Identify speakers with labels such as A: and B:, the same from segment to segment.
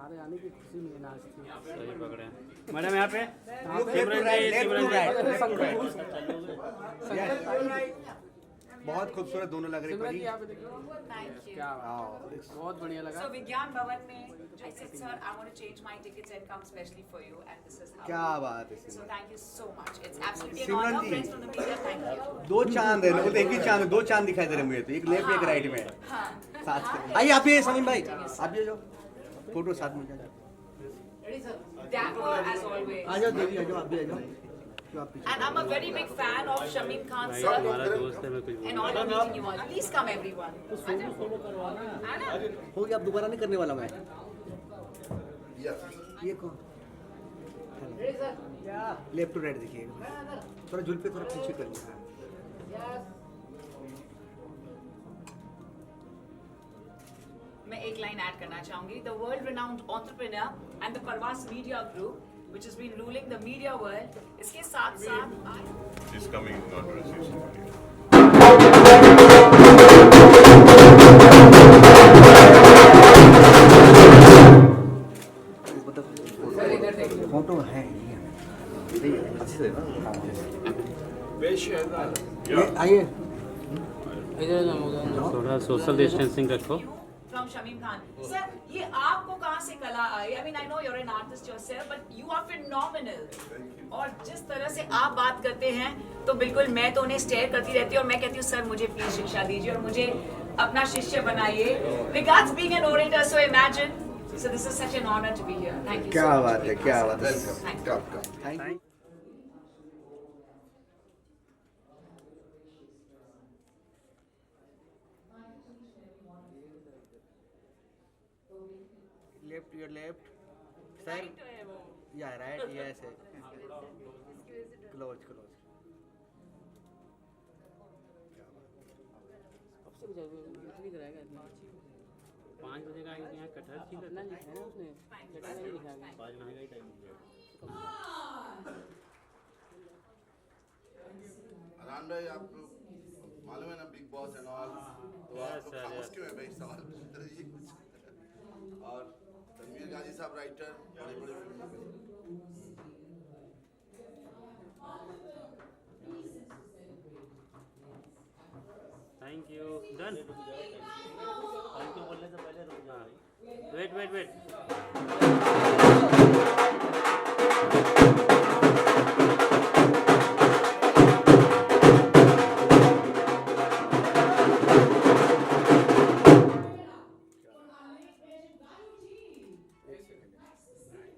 A: तुम्हारे आने की खुशी में नाच थी।
B: सही पकड़े मैडम यहाँ पे
C: बहुत खूबसूरत दोनों लग रही परी।
A: क्या बहुत बढ़िया लगा।
D: So विज्ञान भवन में I said sir I want to change my tickets and come specially for you and this is how.
C: क्या बात है
D: So thank you so much. It's absolutely an
C: Simran
D: honor.
C: Ji.
D: Friends from the media, thank you.
C: दो चांद है ना, बोलते एक ही चांद है, दो चांद दिखाई दे रहे मुझे तो, एक लेफ्ट एक राइट में
D: हाँ
C: साथ में। आइए आप ये समीम भाई आप ये जाओ फोटो साथ में जाओ।
D: dapper as always.
C: आ जाओ दीदी आ जाओ आप भी आ जाओ।
D: And I'm a very big fan of Shamim Khan
B: भाई
D: sir.
B: हमारा दोस्त है मैं कुछ
D: An honor meeting you all. Please come everyone. Anna.
C: हो गया, अब दोबारा नहीं करने वाला मैं। ये कौन? लेफ्ट टू राइट देखिए, थोड़ा जुल्फे थोड़ा पीछे करिए।
D: मैं एक लाइन ऐड करना चाहूंगी the world renowned entrepreneur and the परवास media group which has been ruling the media world इसके साथ साथ
E: She's coming not to receive somebody.
C: Photo है आइए
B: थोड़ा सोशल डिस्टेंसिंग रखो।
D: from Shamim Khan. Sir, ये आपको कहाँ से कला आई? I mean, I know you're an artist yourself, but you are phenomenal. और जिस तरह से आप बात करते हैं, तो बिल्कुल मैं तो उन्हें स्टेयर करती रहती हूँ और मैं कहती हूँ सर मुझे प्लीज शिक्षा दीजिए और मुझे अपना शिष्य बनाइए. Regards being an orator, so imagine. So this is such an honor to be here. Thank you.
C: क्या
D: so much.
C: बात है, क्या बात है।
D: Thank you.
C: Thank you. Left your left sir या राइट यस क्लोज क्लोज।
A: अब से कुछ इतनी कराएगा इतना
B: 5 बजे का यहाँ कटहल छील
A: इतना लिखा है ना उसने जगह नहीं लिखा है।
B: 5 महंगा ही टाइम
E: अरहान भाई आपको मालूम है ना बिग बॉस एंड ऑल, तो आपको खामोश क्यों है भाई? सवाल पूछ रही है कुछ। और तनवीर गाजी साहब राइटर, बड़े बड़े फिल्मों के।
B: Thank you done. Thank you बोलने से पहले रुक जा। Wait wait wait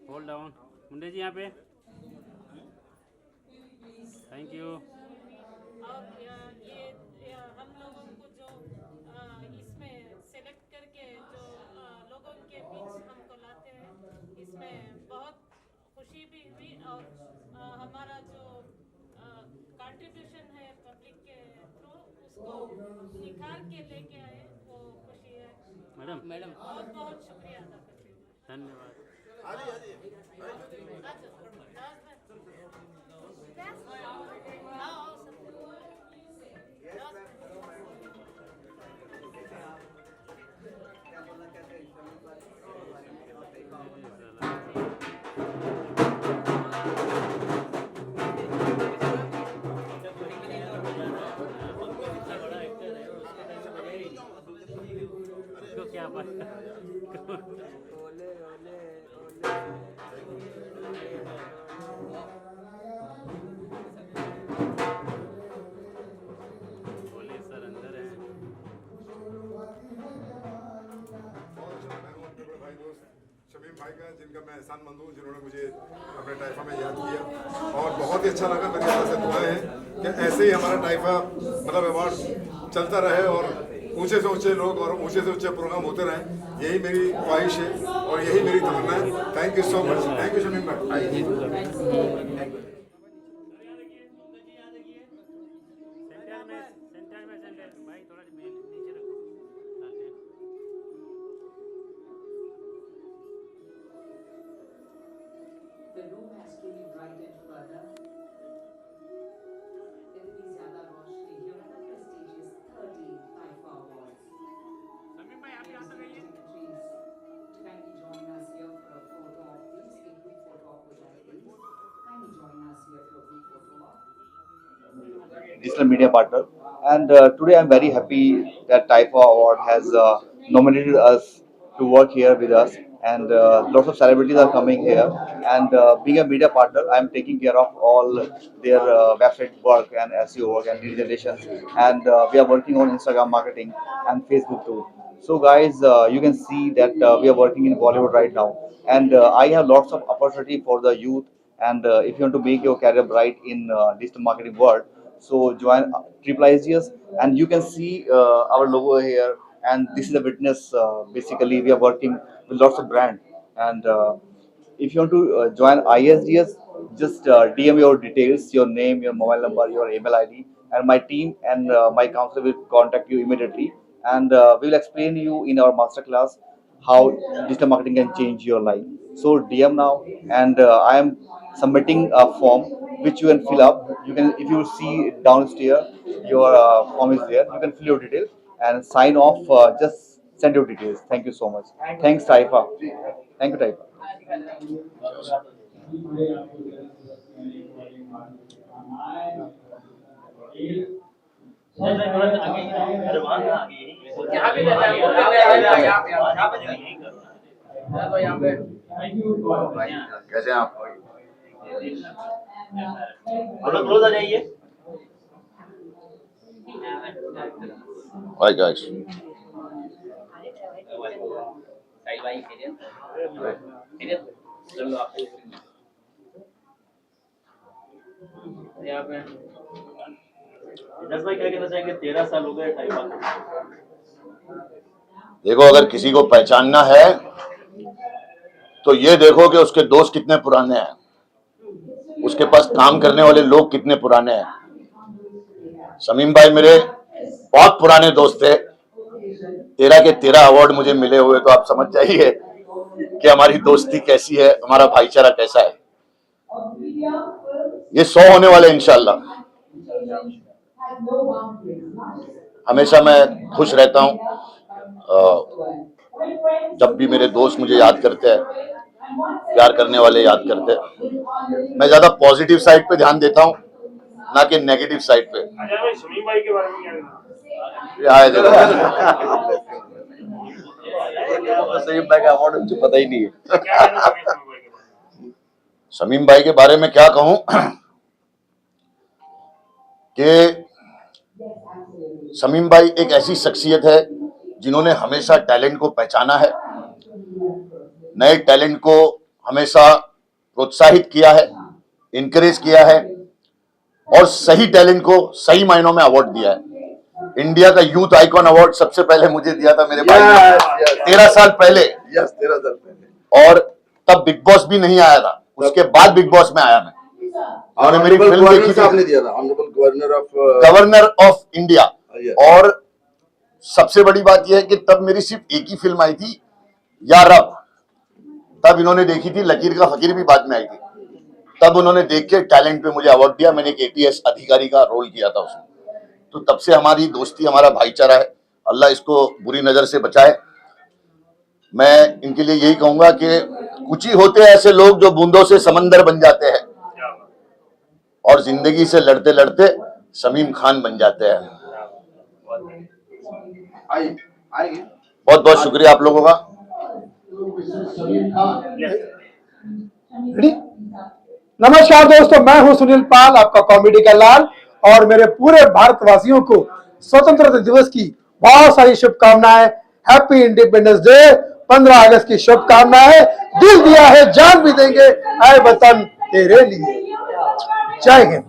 B: hold down मुंडे जी यहाँ पे। Thank you.
F: और ये हम लोगों को जो इसमें सेलेक्ट करके जो लोगों के बीच हमको लाते हैं, इसमें बहुत खुशी भी हुई और हमारा जो कंट्रीब्यूशन है पब्लिक के थ्रू उसको निखार के लेके आए, वो खुशी है।
B: मैडम
F: बहुत बहुत शुक्रिया अदा करती हूँ।
B: धन्यवाद। उसको क्या पता बोले सर अंदर है।
G: शमीम भाई का, जिनका मैं एहसान मंद हूँ, जिन्होंने मुझे अपने टाइफा में याद किया और बहुत ही अच्छा लगा। मेरी तरफ से दुआएं हैं कि ऐसे ही हमारा टाइफा मतलब अवार्ड चलता रहे और ऊंचे से ऊंचे लोग और ऊंचे से ऊंचे प्रोग्राम होते रहें, यही मेरी ख्वाहिश है और यही मेरी तमन्ना है। Thank you so much. Thank you Shamim भाई।
B: सेंटर भाई थोड़ा नीचे रखो।
D: The room has truly brightened further. इतनी ज़्यादा रोशनी here at the prestigious 13th Taifa Awards.
B: Sameem भाई आप यहाँ तक आइए।
D: To kindly join us here.
H: digital media partner. And today I'm very happy that Taifa Award has nominated us to work here with us. And lots of celebrities are coming here. And being a media partner, I'm taking care of all their website work and SEO work and lead generation. And we are working on Instagram marketing and Facebook too. So guys, you can see that we are working in Bollywood right now, and I have lots of opportunity for the youth. And if you want to make your career bright in digital marketing world, so join Triple IGS, and you can see our logo here. And this is a witness. Basically, we are working with lots of brand. And if you want to join ISDS, just DM your details, your name, your mobile number, your email ID, and my team and my counselor will contact you immediately. And we will explain you in our masterclass how digital marketing can change your life. So DM now, and I am submitting a form which you can fill up. You can, if you see downstairs, your form is there. You can fill your details and sign off. Just send your details. Thank you so much. Thanks, Taifa. Thank you, Taifa.
B: अरे वहाँ कहाँ आगे यही
A: यहाँ पे रहता है, यहाँ पे यहाँ पे
E: कैसे हैं आप?
B: थोड़ा क्लोज आ जाइए।
E: Hi guys.
A: यहाँ पे
B: दस भाई क्या कहना चाहेंगे? 13 साल हो गए टाइपा को।
E: देखो, अगर किसी को पहचानना है तो ये देखो कि उसके दोस्त कितने पुराने हैं, उसके पास काम करने वाले लोग कितने पुराने हैं। शमीम भाई मेरे बहुत पुराने दोस्त थे। 13 के 13 अवार्ड मुझे मिले हुए, तो आप समझ जाइए कि हमारी दोस्ती कैसी है, हमारा भाईचारा कैसा है। ये 100 होने वाले इंशाल्लाह। हमेशा मैं खुश रहता हूँ जब भी मेरे दोस्त मुझे याद करते हैं, प्यार करने वाले याद करते हैं। मैं ज्यादा पॉजिटिव साइड पे ध्यान देता हूँ, ना कि नेगेटिव साइड पे।
B: शमीम भाई के बारे में क्या
H: शमीम भाई का अवार्ड मुझे पता ही नहीं है।
E: शमीम भाई के बारे में क्या कहूं कि शमीम भाई एक ऐसी शख्सियत है जिन्होंने हमेशा टैलेंट को पहचाना है, नए टैलेंट को हमेशा प्रोत्साहित किया है, इनकरेज किया है, और सही टैलेंट को सही मायनों में अवार्ड दिया है। इंडिया का यूथ आइकॉन अवार्ड सबसे पहले मुझे दिया था मेरे भाई ने 13 साल पहले।
G: 13 साल पहले।
E: और तब बिग बॉस भी नहीं आया था, उसके बाद बिग बॉस में आया मैं। और मेरी फिल्म देखी थी,
G: आपने दिया था ऑनरेबल
E: गवर्नर ऑफ इंडिया। और सबसे बड़ी बात यह है कि तब मेरी सिर्फ एक ही फिल्म आई थी, या रब। तब इन्होंने देखी थी, लकीर का फकीर भी बाद में आई थी। तब उन्होंने देख के टैलेंट पे मुझे अवार्ड दिया। मैंने एक ATS अधिकारी का रोल किया था उसमें। तो तब से हमारी दोस्ती, हमारा भाईचारा है। अल्लाह इसको बुरी नजर से बचाए। मैं इनके लिए यही कहूंगा कि कुछ ही होते हैं ऐसे लोग जो बूंदों से समंदर बन जाते हैं और जिंदगी से लड़ते लड़ते शमीम खान बन जाते हैं। बहुत बहुत शुक्रिया आप लोगों का।
I: नमस्कार दोस्तों, मैं हूं सुनील पाल, आपका कॉमेडी का लाल, और मेरे पूरे भारतवासियों को स्वतंत्रता दिवस की बहुत सारी शुभकामनाएं। हैप्पी इंडिपेंडेंस डे, 15 अगस्त की शुभकामनाएं। दिल दिया है, जान भी देंगे, ऐ वतन तेरे लिए। जय हिंद।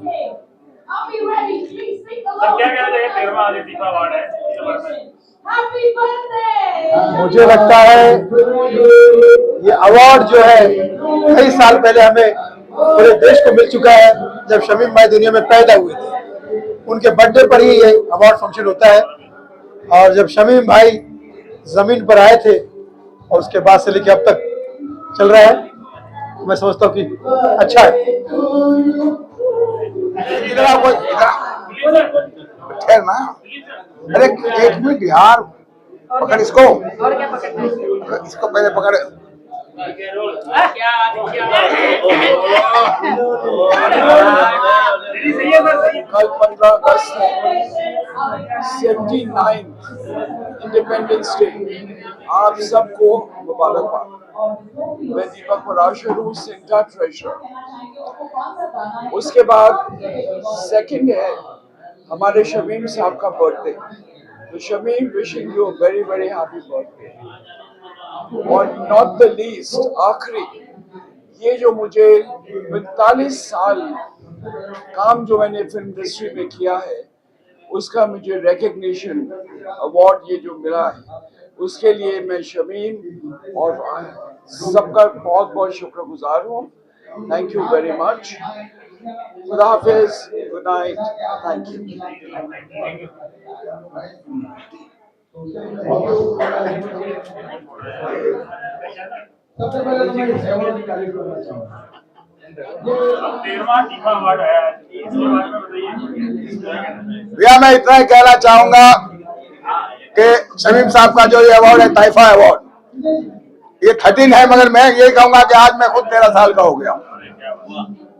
I: मुझे लगता है ये अवार्ड जो है कई साल पहले हमें पूरे देश को मिल चुका है। जब शमीम भाई दुनिया में पैदा हुए थे, उनके बर्थडे पर ही ये अवार्ड फंक्शन होता है। और जब शमीम भाई जमीन पर आए थे और उसके बाद से लेके अब तक चल रहा है, मैं समझता हूँ कि अच्छा है।
G: अरे एक मिनट यार, पकड़ इसको। और क्या पकड़ना है? इसको पहले पकड़।
B: क्या
I: कल 15 अगस्त है, 79th इंडिपेंडेंस डे। आप सबको मुबारकबाद। मैं दीपक पराशर हूँ, सेंटर ट्रेजरर। उसके बाद सेकंड है हमारे शमीम साहब का बर्थडे। तो Shamim, wishing you very very happy birthday. और नॉट द लीस्ट, आखिरी, ये जो मुझे 45 साल काम जो मैंने फिल्म इंडस्ट्री में किया है, उसका मुझे रिकग्निशन अवार्ड ये जो मिला है, उसके लिए मैं शमीम और सबका बहुत बहुत शुक्रगुजार हूँ। Thank you very much. खुदा हाफिज, गुड नाइट, थैंक यू।
E: भैया मैं इतना ही कहना चाहूंगा कि शमीम साहब का जो ये अवार्ड है, ताइफा अवार्ड, ये 13 है, मगर मैं ये कहूंगा कि आज मैं खुद 13 साल का हो गया हूं।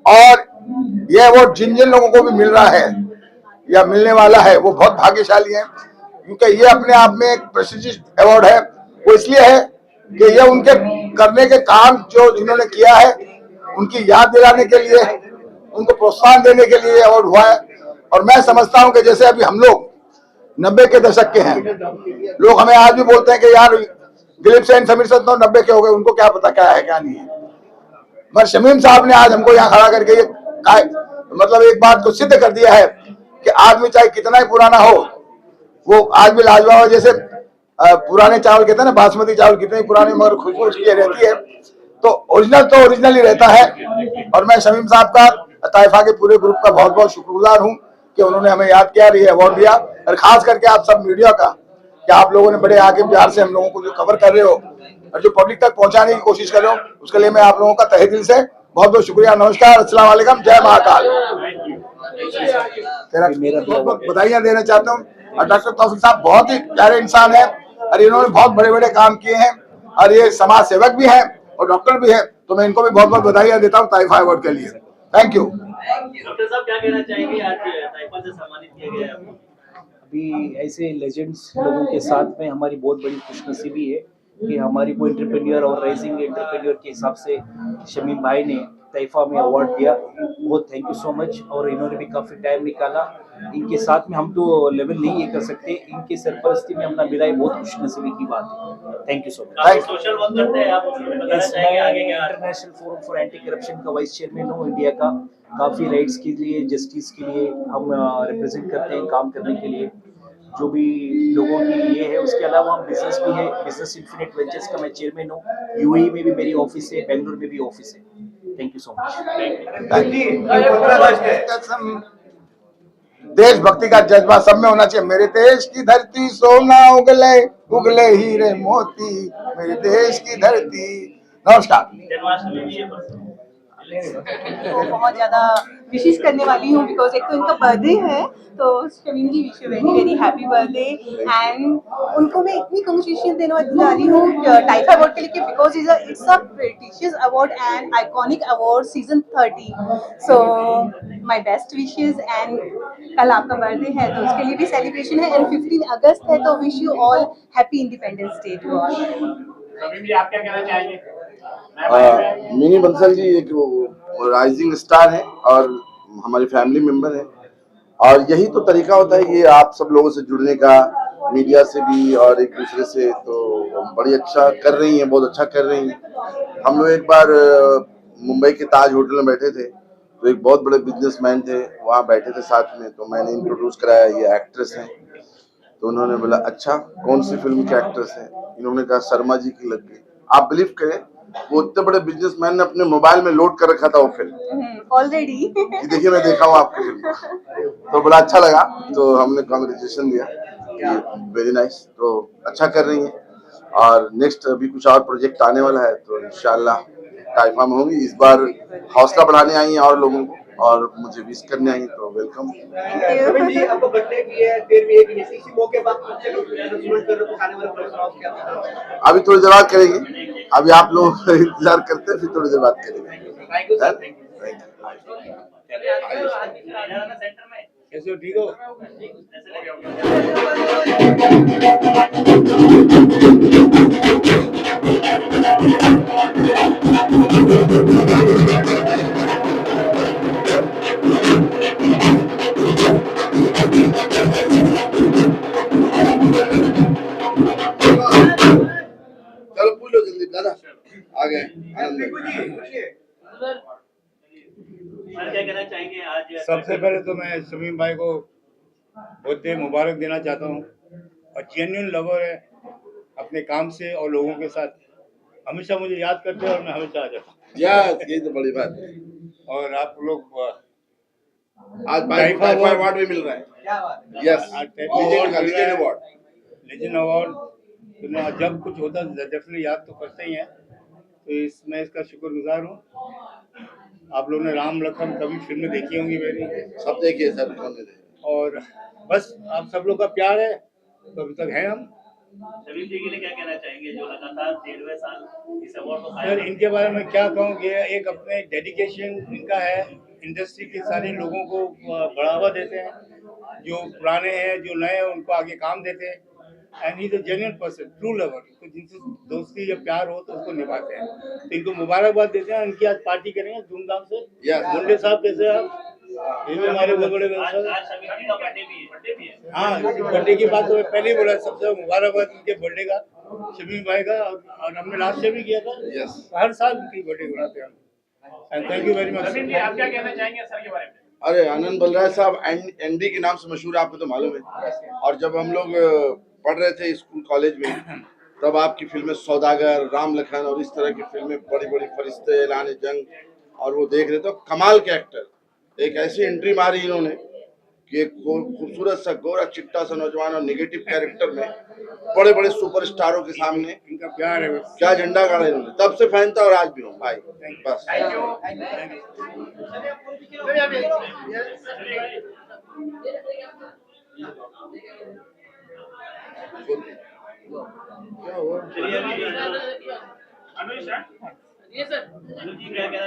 E: और ये अवार्ड जिन जिन लोगों को भी मिल रहा है या मिलने वाला है, वो बहुत भाग्यशाली है, क्योंकि ये अपने आप में एक प्रेस्टिजियस अवार्ड है। वो इसलिए है कि ये उनके करने के काम जो जिन्होंने किया है, उनकी याद दिलाने के लिए, उनको प्रोत्साहन देने के लिए अवार्ड हुआ है। और मैं समझता हूं कि जैसे अभी हम लोग 90 के दशक के हैं, लोग हमें आज भी बोलते हैं कि यार दिलीप सेन, समीर सेन तो 90 के हो गए, उनको क्या पता क्या है क्या नहीं है। मगर शमीम साहब ने आज हमको यहाँ खड़ा करके ये मतलब एक बात को सिद्ध कर दिया है कि आदमी चाहे कितना ही पुराना हो, वो आज भी लाजवाब है। जैसे पुराने चावल कहते हैं ना, बासमती चावल कितने पुराने मगर खुशबू उसकी रहती है, तो ओरिजिनल ही रहता है। और मैं शमीम साहब का, ताइफा के पूरे ग्रुप का बहुत बहुत शुक्रगुजार हूँ कि उन्होंने हमें याद किया, ये अवार्ड दिया। और खास करके आप सब मीडिया का, कि आप लोगों ने बड़े आगे प्यार से हम लोगों को जो कवर कर रहे हो और जो पब्लिक तक पहुंचाने की कोशिश कर रहे हो, उसके लिए मैं आप लोगों का तहे दिल से बहुत बहुत शुक्रिया। नमस्कार, अस्सलाम वालेकुम, जय महाकाल। बहुत बधाइयां देना चाहता हूँ। और डॉक्टर तौफीक साहब बहुत ही प्यारे इंसान है और इन्होंने बहुत बड़े बड़े काम किए हैं और ये समाज सेवक भी हैं और डॉक्टर भी है, तो मैं इनको भी बहुत बहुत बधाइयां देता हूँ ताइफा अवार्ड के लिए। Thank you.
B: डॉक्टर साहब क्या कहना चाहेंगे, आज ताइफा से सम्मानित किया गया है आपको?
J: अभी ऐसे लेजेंड्स लोगों के साथ में हमारी बहुत बड़ी खुशनसीबी है कि हमारी को एंटरप्रेन्योर और राइजिंग एंटरप्रेन्योर के हिसाब से शमीम भाई ने ताइफा में अवार्ड दिया। बहुत थैंक यू सो मच। और इन्होंने भी काफ़ी टाइम निकाला, इनके साथ में हम तो लेवल नहीं ये कर सकते, इनके सरपरस्ती में अपना मिला है, बहुत खुशनसीबी की बात है। Thank you so much.
B: Social work करते हैं आप,
J: international forum for anti corruption का वाइस चेयरमैन हूँ इंडिया का। काफ़ी राइट्स के लिए, जस्टिस के लिए हम रिप्रेजेंट करते हैं काम करने के लिए, जो भी लोगों की ये है। उसके अलावा हम बिजनेस भी है, बिजनेस इन्फिनिट वेंचर्स का मैं चेयरमैन हूँ। यूएई में भी मेरी ऑफिस है, बेंगलुरु में भी ऑफिस है। Thank you so much.
E: देशभक्ति का जज्बा सब में होना चाहिए। मेरे देश की धरती सोना उगले उगले हीरे मोती, मेरे देश की धरती। नमस्कार।
K: तो बहुत ज़्यादा विशेष करने वाली हूँ, बिकॉज एक तो इनका बर्थडे है, तो Shamim ji wish you very very happy birthday. And उनको मैं इतनी कंग्रेचुलेशन देने वाली हूँ ताइफा अवार्ड के लिए, because it's a prestigious award and iconic award season 30। So my best wishes. And कल आपका बर्थडे है तो उसके लिए भी सेलिब्रेशन है, एंड 15 अगस्त है, तो wish you all happy independence day to all.
A: आप क्या कहना चाहेंगे?
L: मिनी बंसल जी एक राइजिंग स्टार है और हमारी फैमिली मेंबर है, और यही तो तरीका होता है ये आप सब लोगों से जुड़ने का, मीडिया से भी और एक दूसरे से। तो बड़ी अच्छा कर रही हैं, बहुत अच्छा कर रही हैं। हम लोग एक बार मुंबई के ताज होटल में बैठे थे, तो एक बहुत बड़े बिजनेसमैन थे वहाँ बैठे थे साथ में, तो मैंने इंट्रोड्यूस कराया, ये एक्ट्रेस हैं। तो उन्होंने बोला अच्छा कौन सी फिल्म के एक्ट्रेस हैं? इन्होंने कहा शर्मा जी की लग गई। आप बिलीव करें, वो इतने बड़े बिजनेसमैन ने अपने मोबाइल में लोड कर रखा था वो फिल्म
K: ऑलरेडी।
L: देखिए मैं देखा हूँ आपकी फिल्म, तो बड़ा अच्छा लगा, तो हमने कांग्रेचुलेशन दिया, वेरी नाइस। तो अच्छा कर रही हैं और नेक्स्ट अभी कुछ और प्रोजेक्ट आने वाला है, तो इंशाल्लाह ताइफा में होंगी। इस बार हौसला बढ़ाने आई हैं और लोगों को, और मुझे विश करने आई, तो वेलकम।
C: आपको बर्थडे भी है, फिर भी एक इसी मौके पर
L: अभी थोड़ी देर बात करेंगे, अभी आप लोग इंतजार करते हैं, फिर थोड़ी देर बात करेंगे।
A: सेंटर में
I: कैसे हो, ठीक हो?
L: चलो पूछ लो जल्दी दादा आ गए आनंद भाई।
B: सर क्या कहना चाहेंगे आज?
I: सबसे पहले तो मैं शमीम भाई को बहुत मुबारक देना चाहता हूँ और जेन्युइन लवर है अपने काम से और लोगों के साथ, हमेशा मुझे याद करते हैं और मैं हमेशा आ जाता हूँ।
L: यही तो बड़ी बात है।
I: और आप लोग
L: आज टाइफा अवार्ड भी मिल रहा है। Yes, legend award.
I: Legend award तो जब कुछ होता है डेफिनेटली याद तो करते ही हैं, तो मैं इसका शुक्रगुजार हूँ। आप लोगों ने राम लखन कभी फिल्में देखी होंगी मेरी,
L: सब देखिए सर,
I: और बस आप सब लोग का प्यार है तो अभी तक है हम।
B: शमीम जी के लिए क्या कहना चाहेंगे जो लगातार 13वें साल इस अवार्ड को?
I: सर इनके बारे में क्या कहूँ कि एक अपने डेडिकेशन इनका है, इंडस्ट्री के सारे लोगों को बढ़ावा देते हैं, जो पुराने हैं जो नए हैं उनको आगे काम देते हैं। And he is a genuine person, true lover, तो जिनसे दोस्ती या प्यार हो तो उसको निभाते हैं। तो इनको मुबारकबाद देते हैं। इनकी आज पार्टी करेंगे धूमधाम से। मुंडे साहब कैसे आप? ये भी हमारे बड़े हाँ, बर्थडे की बात तो मैं पहले ही बोला, सबसे मुबारकबाद इनके बर्थडे का, शमीम भाई का, और हमने लास्ट ईयर भी किया था। हर साल उनकी बर्थडे मनाते हैं हम। And thank you very much.
A: आप क्या कहना चाहेंगे सर के बारे में?
L: अरे आनंद बलराज साहब एनडी के नाम से मशहूर है, आपको तो मालूम है। और जब हम लोग पढ़ रहे थे स्कूल कॉलेज में, तब आपकी फिल्में सौदागर, राम लखन और इस तरह की फिल्में, बड़ी बड़ी फरिश्ते, ऐलान जंग, और वो देख रहे थे। कमाल के एक्टर, एक ऐसी एंट्री मारी इन्होंने कि एक खूबसूरत सा गोरा चिट्टा सा नौजवान और निगेटिव कैरेक्टर में बड़े बड़े सुपरस्टारों के सामने
I: इनका प्यार है,
L: क्या झंडा गाड़ा इन्होंने। तब से फैन था और आज भी हूँ भाई। बस क्या हुआ?
A: ये सर
B: जी क्या कहना?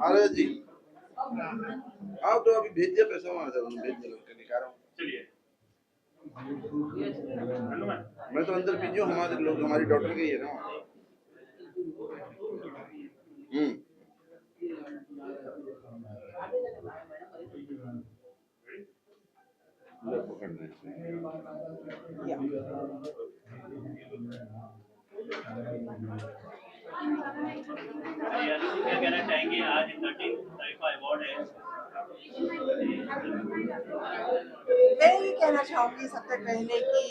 L: अरे जी आप तो अभी भेज दिया पैसा, वहां से भेज दिया, दिखा रहा हूँ।
B: चलिए
L: मैं तो अंदर भेजू, हमारे लोग, हमारी डॉटर के ही है ना।
B: क्या कहना चाहेंगे आज 13th टाइफा अवार्ड है?
M: मैं ये कहना चाहूँगी सबसे पहले कि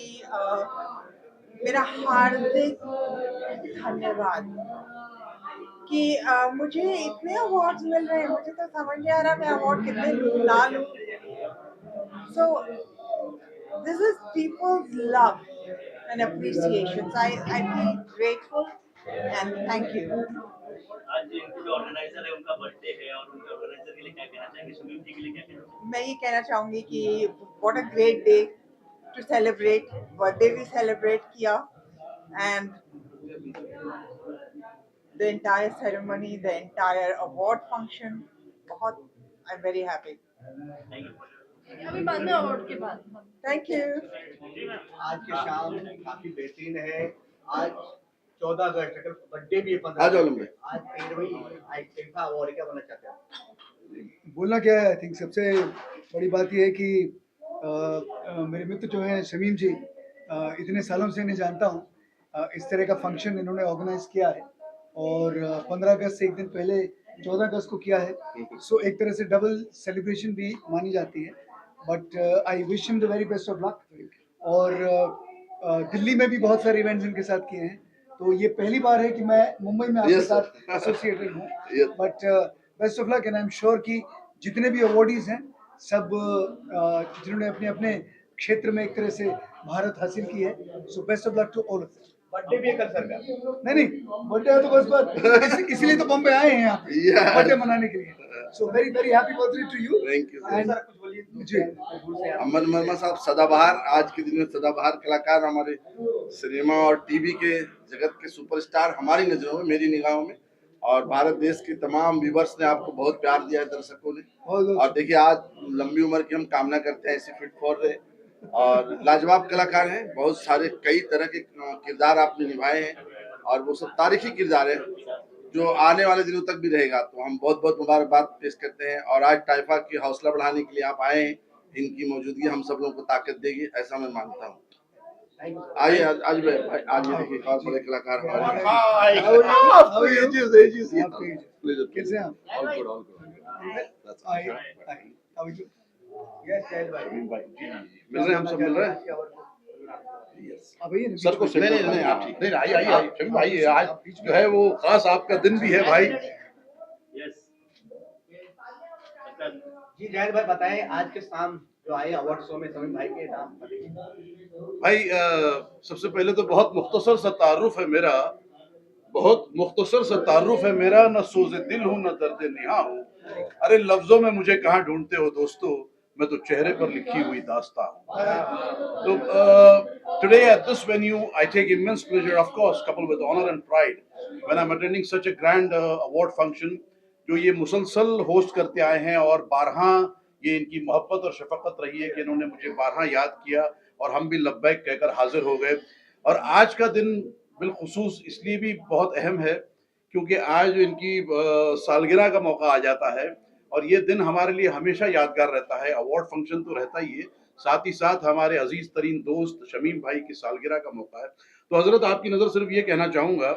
M: मेरा हार्दिक धन्यवाद कि मुझे इतने अवार्ड्स मिल रहे हैं। मुझे तो समझ नहीं आ रहा मैं अवार्ड कितने लूँ ना लूँ। So this is people's love and appreciation. I feel grateful and thank you.
B: आज जो ऑर्गेनाइजर है उनका बर्थडे है, और उनके ऑर्गेनाइजर के लिए क्या कहना चाहेंगे? शमीम जी के लिए क्या कहना चाहेंगे?
M: मैं ये कहना चाहूँगी कि what a great day to celebrate. Birthday भी सेलिब्रेट किया, and the entire ceremony, the entire award function, बहुत I'm very happy.
F: अभी बाद में अवार्ड के बाद।
M: Thank you.
C: आज की शाम काफी बेहतरीन है। आज 14 अगस्त का बर्थडे भी है।
L: आज
C: 13वीं टाइफा अवार्ड क्या बोलना चाहते हैं?
I: बोलना क्या है, आई थिंक सबसे बड़ी बात यह है कि मेरे मित्र जो हैं शमीम जी, इतने सालों से इन्हें जानता हूँ। इस तरह का फंक्शन इन्होंने ऑर्गेनाइज किया है, और 15 अगस्त से एक दिन पहले 14 अगस्त को किया है। सो एक तरह से डबल सेलिब्रेशन भी मानी जाती है। But I wish him the very best of luck. और दिल्ली में भी बहुत सारे इवेंट्स इनके साथ किए हैं, तो ये पहली बार है कि मैं मुंबई में आपके साथ एसोसिएटेड हूँ। But best of luck, and I am sure कि जितने भी अवार्डीज हैं सब जिन्होंने अपने अपने क्षेत्र में एक तरह से महारत हासिल की है, so best of luck to all of them.
C: Birthday भी है कल सर का?
I: नहीं, बर्थडे है तो बस बात इसलिए तो बॉम्बे आए हैं यहाँ बर्थडे मनाने के लिए। So very very happy birthday to you.
L: Thank you.
C: Sir कुछ बोलिए।
L: अमन वर्मा साहब सदाबहार, आज के दिन में सदाबहार कलाकार, हमारे सिनेमा और टीवी के जगत के सुपरस्टार हमारी नजरों में, मेरी निगाहों में, और भारत देश के तमाम व्यूवर्स ने आपको बहुत प्यार दिया है, दर्शकों ने। और देखिए आज लंबी उम्र की हम कामना करते हैं, ऐसे फिट फॉर रहे, और लाजवाब कलाकार हैं, बहुत सारे कई तरह के किरदार आपने निभाए हैं, और वो सब तारीखी किरदार है जो आने वाले दिनों तक भी रहेगा। तो हम बहुत बहुत मुबारकबाद पेश करते हैं, और आज टाइफा की हौसला बढ़ाने के लिए आप आए हैं, इनकी मौजूदगी हम सब लोगों को ताकत देगी, ऐसा मैं मानता हूँ। आइए आज देखिए और बड़े कलाकार मिल रहे हैं, हम सब मिल रहे हैं सर को। नहीं आप ठीक नहीं, आइए भाई, आज जो है वो खास आपका दिन भी है भाई।
C: जी जैन भाई बताएं, आज के शाम जो आए अवार्ड शो में शमीम भाई के नाम
L: भाई सबसे पहले तो बहुत मुख्तसर सा तारुफ है मेरा, बहुत मुख्तसर सा तारुफ है मेरा, न सोज़े दिल हूँ न दर्द निहा हूँ। अरे लफ्जों में मुझे कहाँ ढूंढते हो दोस्तों, मैं तो चेहरे पर लिखी हुई दास्तां हूँ। तो today at this venue I take immense pleasure, of course coupled with honor and pride, when I'm attending such a grand award function जो ये मुसलसल होस्ट करते आए हैं, और 12 ये इनकी मोहब्बत और शफकत रही है कि इन्होंने मुझे 12 याद किया, और हम भी लब्बैक कहकर हाजिर हो गए। और आज का दिन बिलखुसूस इसलिए भी बहुत अहम है क्योंकि आज इनकी सालगिरह का मौका आ जाता है, और ये दिन हमारे लिए हमेशा यादगार रहता है। अवार्ड फंक्शन तो रहता ही है, साथ ही साथ हमारे अजीज तरीन दोस्त शमीम भाई की सालगिरह का मौका है। तो हजरत आपकी नज़र सिर्फ ये कहना चाहूँगा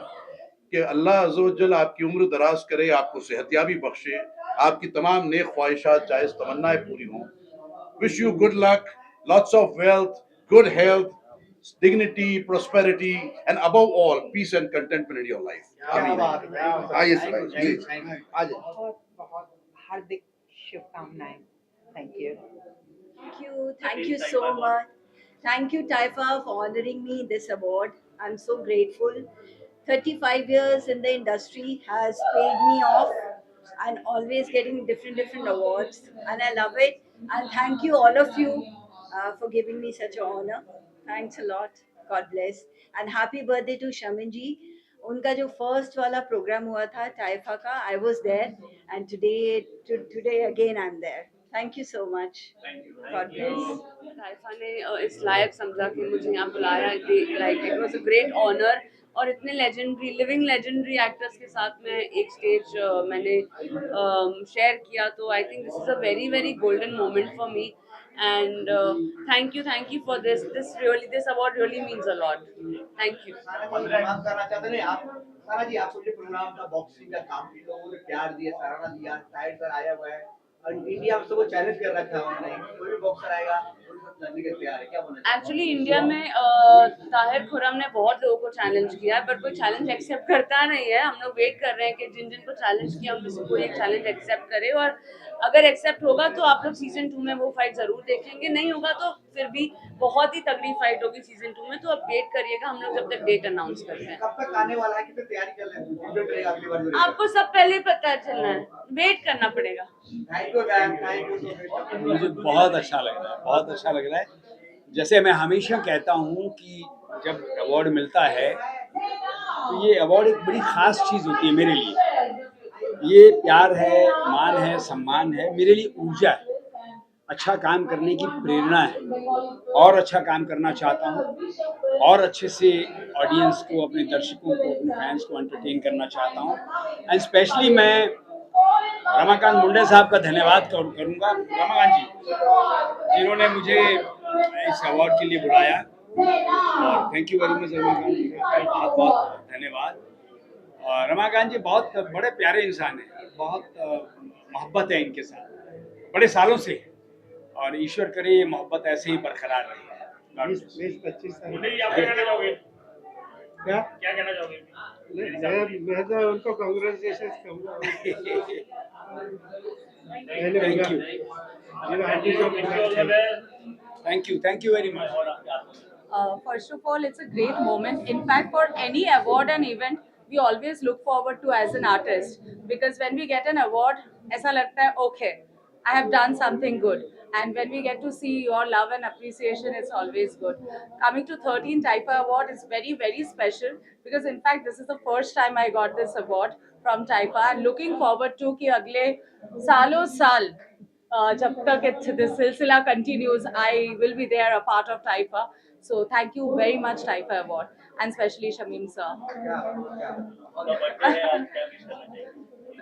L: कि अल्लाह अज़्ज़ व जल आपकी उम्र दराज करे, आपको सेहतियाबी बख्शे, आपकी तमाम नेक ख्वाहिशात जायज़ तमन्नाएं पूरी हों। Wish you good luck, lots of wealth, good health, dignity, prosperity, and above all peace and contentment in your life। आइए सर, प्लीज आइए।
M: बहुत हार्दिक शुभकामनाएं। Thank you.
N: Thank you so much. Thank you, Taifa, for honoring me this award. I'm so grateful. 35 years in the industry has paid me off, and always getting different awards, and I love it. And thank you all of you for giving me such an honor. Thanks a lot. God bless. And happy birthday to Shamin ji. उनका जो first वाला programme हुआ था टाइफा का, I was there, and today again I'm there. Thank you so much. God bless.
O: टाइफा ने इस लायक समझा कि मुझे यहाँ बुलाया, like it was a great honor, और इतने लिविंग लेजेंडरी एक्टर्स के साथ में एक स्टेज मैंने शेयर किया, तो I think this is a very golden moment for me, and thank you for this award really means a lot. Thank you.
C: सारा जी आपको ये प्रोग्राम का बॉक्सिंग का काम भी लोगों ने प्यार दिया, सराहना दिया, साइड पर आया हुआ है, और इंडिया में सबको चैलेंज कर रखा है उन्होंने, कोई भी बॉक्सर आएगा लड़ने के तैयार है, क्या बोलना?
O: एक्चुअली इंडिया में ताहिर खुर्रम ने बहुत लोगों को चैलेंज किया, बट कोई चैलेंज एक्सेप्ट करता नहीं है। हम लोग वेट कर रहे हैं कि जिन को चैलेंज किया उनमें से कोई एक चैलेंज एक्सेप्ट करे, और अगर एक्सेप्ट होगा तो आप लोग सीजन 2 में वो फाइट जरूर देखेंगे, नहीं होगा तो फिर भी बहुत ही तगड़ी फाइट होगी सीजन 2 में। तो आप वेट करिएगा, हम लोग जब तक डेट अनाउंस करते हैं।
C: कब तक आने वाला है, कितनी तैयारी कर रहे हैं?
O: आपको सब पहले पता चलना है, वेट करना पड़ेगा।
C: Thank you ma'am, thank you.
P: मुझे बहुत अच्छा लग रहा है, बहुत अच्छा लग रहा है। जैसे मैं हमेशा कहता हूँ कि जब अवार्ड मिलता है तो ये अवार्ड एक बड़ी ख़ास चीज़ होती है मेरे लिए। ये प्यार है, मान है, सम्मान है, मेरे लिए ऊर्जा है, अच्छा काम करने की प्रेरणा है, और अच्छा काम करना चाहता हूँ, और अच्छे से ऑडियंस को, अपने दर्शकों को, अपने फैंस को एंटरटेन करना चाहता हूँ। एंड स्पेशली मैं रमाकांत मुंडे साहब का धन्यवाद करूँगा, रमाकांत जी जिन्होंने मुझे इस अवार्ड के लिए बुलाया, और thank you very much Ramakant ji का बहुत बहुत धन्यवाद। और रमाकांत जी बहुत बड़े प्यारे इंसान हैं, बहुत मोहब्बत है इनके साथ बड़े सालों से, और ईश्वर करे ये मोहब्बत ऐसे ही बरकरार रहे।
I: 20-25 साल
B: क्या कहना चाहोगे?
I: मैं तो उनको कांग्रेचुलेशन कहूँगा।
P: Thank you very much.
F: First of all, it's a great moment. In fact, for any award and event, we always look forward to as an artist, because when we get an award, ऐसा लगता है okay, I have done something good.
O: and when we get to see your love and appreciation, it's always good. Coming to 13 Taifa Award is very, very special because in fact this is the first time I got this award from Taifa, and looking forward to कि अगले सालों साल जब तक this silsila continues, I will be there, a part of Taifa. So thank you very much, Taifa Award, and especially Shamim sir.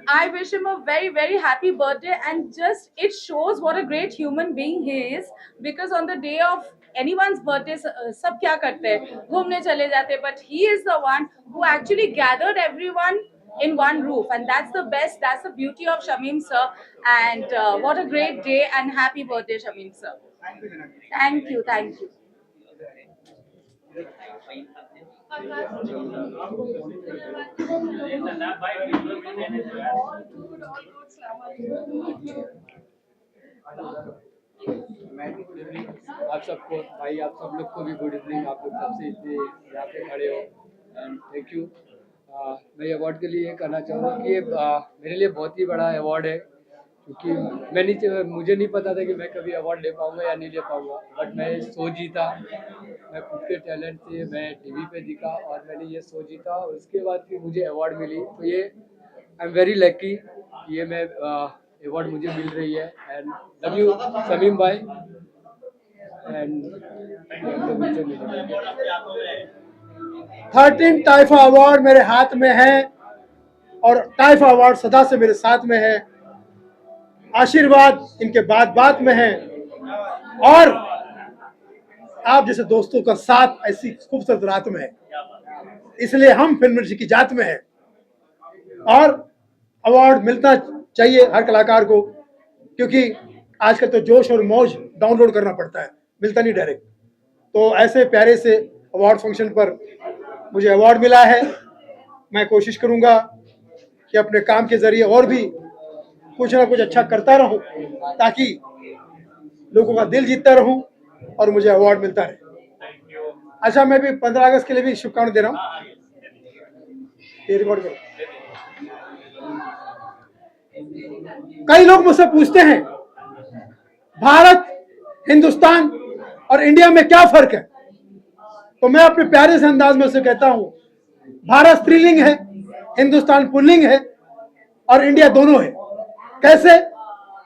O: I wish him a very, very happy birthday, and just it shows what a great human being he is, because on the day of anyone's birthday, सब क्या करते हैं, घूमने चले जाते हैं, but he is the one who actually gathered everyone in one roof, and that's the best, that's the beauty of Shamim sir, and what a great day, and happy birthday Shamim sir. Thank you, thank you.
Q: आप सबको भाई, आप सब लोग को भी good evening. आप लोग सबसे इतने यहाँ पे खड़े हो, एंड थैंक यू। मैं अवार्ड के लिए ये कहना चाहूँगा कि ये मेरे लिए बहुत ही बड़ा अवार्ड है, क्योंकि मुझे नहीं पता था कि मैं कभी अवार्ड ले पाऊँगा या नहीं ले पाऊँगा, बट मैं शो जीता। मैं खुद के टैलेंट से मैं टीवी पे दिखा और मैंने ये शो जीता, और उसके बाद फिर मुझे अवार्ड मिली, तो ये आई एम वेरी लकी, ये मैं अवार्ड मुझे मिल रही है। एंड लव यू शमीम भाई, एंड
I: 13 टाइफा अवार्ड मेरे हाथ में है, और टाइफा अवार्ड सदा से मेरे साथ में है। आशीर्वाद इनके बात में है, और आप जैसे दोस्तों का साथ ऐसी खूबसूरत रात में है, इसलिए हम फिल्म इंडस्ट्री की जात में है, और अवार्ड मिलना चाहिए हर कलाकार को, क्योंकि आजकल तो जोश और मौज डाउनलोड करना पड़ता है, मिलता नहीं डायरेक्ट। तो ऐसे प्यारे से अवार्ड फंक्शन पर मुझे अवार्ड मिला है। मैं कोशिश करूंगा कि अपने काम के जरिए और भी कुछ ना कुछ अच्छा करता रहूं, ताकि लोगों का दिल जीतता रहूं और मुझे अवार्ड मिलता रहे। अच्छा, मैं भी 15 अगस्त के लिए भी शुभकामनाएं दे रहा हूं। ये रिकॉर्ड करो। कई लोग मुझसे पूछते हैं भारत, हिंदुस्तान और इंडिया में क्या फर्क है, तो मैं अपने प्यारे से अंदाज में से कहता हूं, भारत स्त्रीलिंग है, हिंदुस्तान पुल्लिंग है, और इंडिया दोनों है। कैसे?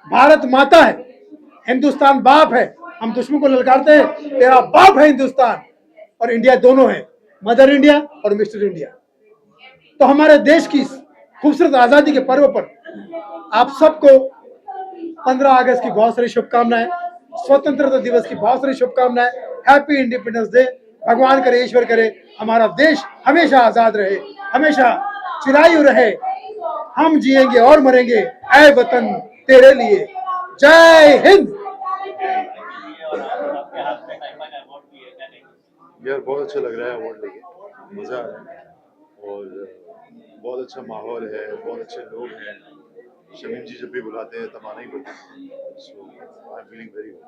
I: भारत माता है, हिंदुस्तान बाप है। हम दुश्मन को ललकारते हैं, तेरा बाप है हिंदुस्तान, और इंडिया दोनों है, मदर इंडिया और मिस्टर इंडिया। तो हमारे देश की खूबसूरत आजादी के पर्व पर आप सबको 15 अगस्त की बहुत सारी शुभकामनाएं, स्वतंत्रता दिवस की बहुत सारी शुभकामनाएं, हैप्पी इंडिपेंडेंस डे। भगवान करे, ईश्वर करे, हमारा देश हमेशा आजाद रहे, हमेशा चिरायु रहे। हम जिएंगे और मरेंगे ऐ वतन तेरे लिए। जय हिंद।
R: यार बहुत अच्छा लग रहा है अवार्ड लेके, मज़ा आ रहा है, और बहुत अच्छा माहौल है, बहुत अच्छे लोग हैं। शमीम जी जब भी बुलाते हैं तब आना ही पड़ता है। So I am feeling very good.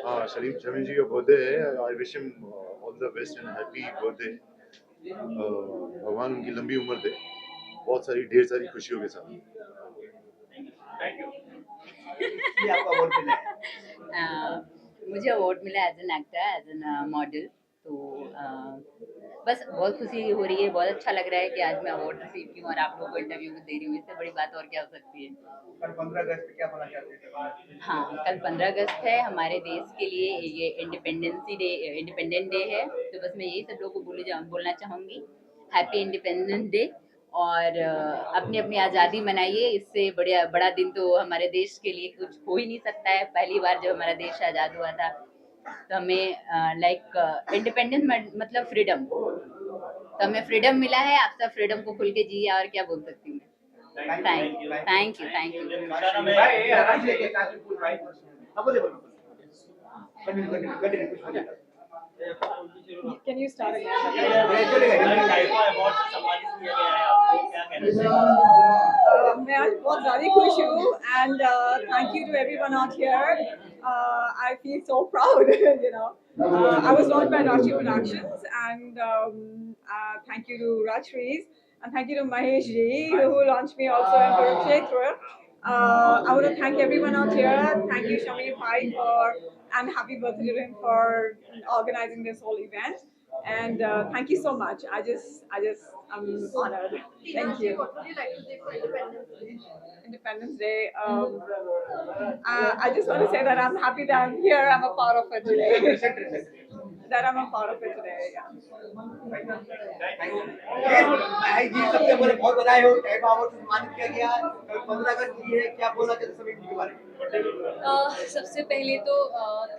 R: हाँ, शमीम जी का बर्थडे है। I wish him all the best and happy birthday. भगवान उनकी लंबी उम्र दे, बहुत सारी ढेर सारी खुशियों के साथ।
S: मुझे अवार्ड मिला as an actor, as an model, तो बस बहुत खुशी हो रही है, बहुत अच्छा लग रहा है कि आज मैं अवार्ड रिसीव की हूँ और आप लोगों को इंटरव्यू दे रही हूँ। इससे बड़ी बात और क्या हो सकती है।
C: कल 15 अगस्त पे क्या बोलना चाहते हैं?
S: हाँ, कल 15 अगस्त है, हमारे देश के लिए ये इंडिपेंडेंट डे है, तो बस मैं यही सब लोगों को बोलना चाहूँगी, हैप्पी इंडिपेंडेंस डे, और अपनी अपनी आज़ादी मनाइए। इससे बड़ा दिन तो हमारे देश के लिए कुछ हो ही नहीं सकता है। पहली बार जब हमारा देश आज़ाद हुआ था, तो हमें इंडिपेंडेंस मतलब फ्रीडम, तो हमें फ्रीडम मिला है। आप सब फ्रीडम को खुल के जिए, और क्या बोल सकती हूँ मैं। Thank you.
K: Can you start again? मैं आज बहुत ज़्यादा खुश हूँ, and thank you to everyone out here. I feel so proud, you know. I was launched by Rachi Productions, and thank you to Rajshrees, and thank you to Mahesh ji who launched me also in Kurukshetra.
M: I want to thank everyone out here. Thank you, Shamim Bhai, and happy birthday to him for organizing this whole event. And thank you so much. I'm honored. Thank you.
T: What would you like to say for
M: Independence Day. I just want to say that I'm happy that I'm here. I'm a part of it today. That I'm a part of it today. Yeah.
C: भाई जी सबसे पहले बहुत बधाई हो, टाइफा award से सम्मानित किया गया। कल 15 अगस्त की है, क्या बोलना चाहते सभी के बारे में?
O: सबसे पहले तो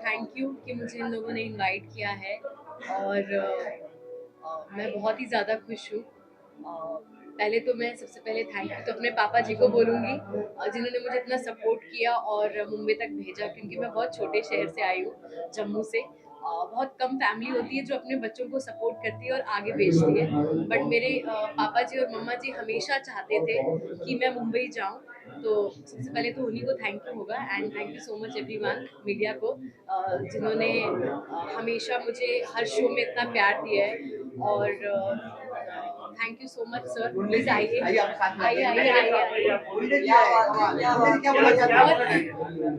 O: थैंक यू कि मुझे इन लोगों ने इनवाइट किया है और मैं बहुत ही ज़्यादा खुश हूँ। पहले तो मैं सबसे पहले थैंक यू तो अपने पापा जी को बोलूँगी जिन्होंने मुझे इतना सपोर्ट किया और मुंबई तक भेजा, क्योंकि मैं बहुत छोटे शहर से आई हूँ, जम्मू से। बहुत कम फैमिली होती है जो अपने बच्चों को सपोर्ट करती है और आगे भेजती है, बट मेरे पापा जी और मम्मा जी हमेशा चाहते थे कि मैं मुंबई जाऊं, तो सबसे पहले तो उन्हीं को थैंक यू होगा। And thank you so much everyone, media को जिन्होंने हमेशा मुझे हर शो में इतना प्यार दिया है। और thank you so much sir, please आइए।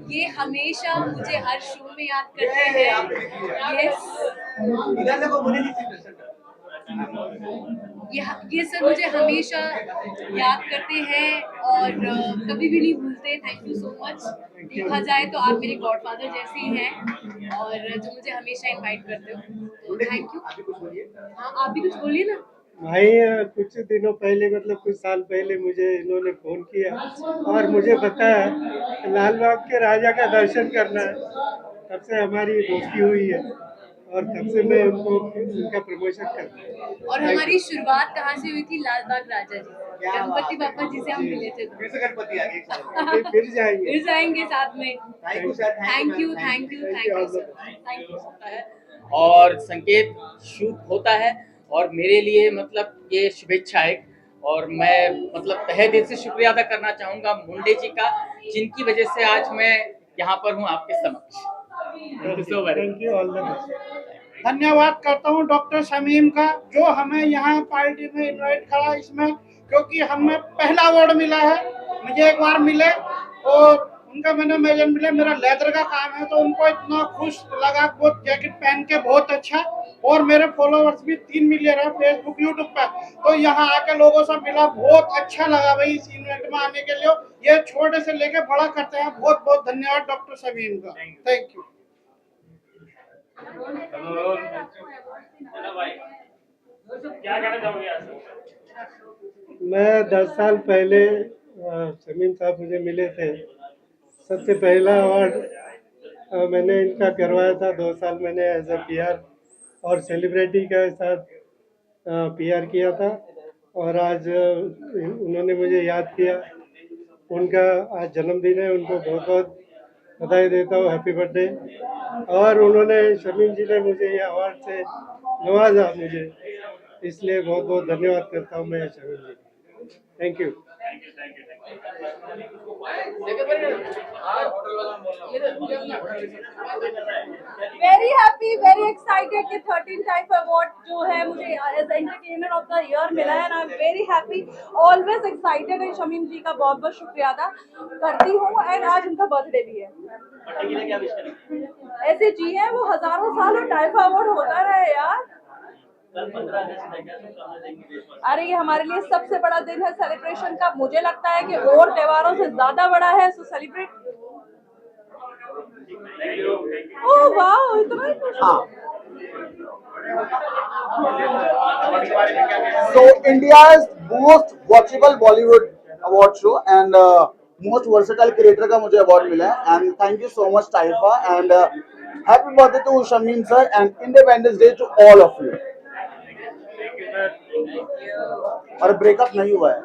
O: ये हमेशा मुझे हर शो में याद करते हैं। ये सर मुझे हमेशा याद करते हैं और कभी भी नहीं भूलते। Thank you so much. देखा जाए तो आप मेरे गॉडफादर जैसे ही हैं और जो मुझे हमेशा इनवाइट करते हो, तो थैंक यू। हाँ आप भी कुछ बोलिए ना।
I: भाई कुछ दिनों पहले मतलब कुछ साल पहले मुझे इन्होंने फ़ोन किया और मुझे बताया लालबाग के राजा का दर्शन करना है, तब से हमारी दोस्ती हुई है और तब से मैं उनका प्रमोशन करता हूँ।
O: और हमारी शुरुआत कहाँ से हुई थी? लालबाग राजा जी, गणपति बापा जी से हम मिले थे।
I: फिर
O: जाएंगे साथ में। Thank you.
A: और संकेत शूट होता है और मेरे लिए मतलब ये शुभेच्छा है और मैं मतलब तहे दिल से शुक्रिया अदा करना चाहूँगा मुंडे जी का, जिनकी वजह से आज मैं यहाँ पर हूँ आपके समक्ष।
I: Thank you all the best. धन्यवाद करता हूँ डॉक्टर शमीम का, जो हमें यहाँ पार्टी में इनवाइट करा इसमें, क्योंकि हमें पहला अवार्ड मिला है, मुझे एक बार मिले और उनका मैंने मिले, मेरा लेदर का काम है, तो उनको इतना खुश लगा। बहुत जैकेट पहन के बहुत अच्छा, और मेरे फॉलोवर्स भी 3 मिलियन है फेसबुक यूट्यूब पर, तो यहाँ आके लोगों से मिला, बहुत अच्छा लगा भाई इस इवेंट में आने के लिए। ये छोटे से लेके बड़ा करते हैं। बहुत बहुत धन्यवाद डॉक्टर शमीम का, थैंक यू।
B: क्या कहना चाहोगे आज?
I: मैं 10 साल पहले शमीम साहब मुझे मिले थे, सबसे पहला अवार्ड मैंने इनका करवाया था। 2 साल मैंने एज ए PR और सेलिब्रिटी के साथ PR किया था, और आज उन्होंने मुझे याद किया। उनका आज जन्मदिन है, उनको बहुत बहुत बधाई देता हूँ, हैप्पी बर्थडे। और उन्होंने शमीम जी ने मुझे ये अवार्ड से नवाजा मुझे, इसलिए बहुत बहुत धन्यवाद करता हूँ मैं Shamim ji. Thank you.
T: Very happy, very excited कि 13 टाइप अवार्ड जो है मुझे as entertainer of the year मिला है, and I am very happy, always excited. And Shamim ji का बहुत बहुत शुक्रिया अदा करती हूँ, एंड आज उनका बर्थडे भी है। ऐसे जी है वो हजारों साल और टाइप अवार्ड होता रहे यार। अरे ये हमारे लिए सबसे बड़ा दिन है सेलिब्रेशन का, मुझे लगता है कि और त्योहारों से ज्यादा बड़ा है, सो सेलिब्रेट। ओह वाओ, इतना
L: So India's most watchable Bollywood award show and most versatile creator का मुझे award मिला है, and thank you so much Taifa, and happy birthday to Shamim sir and Independence Day to all of you. और breakup नहीं हुआ है।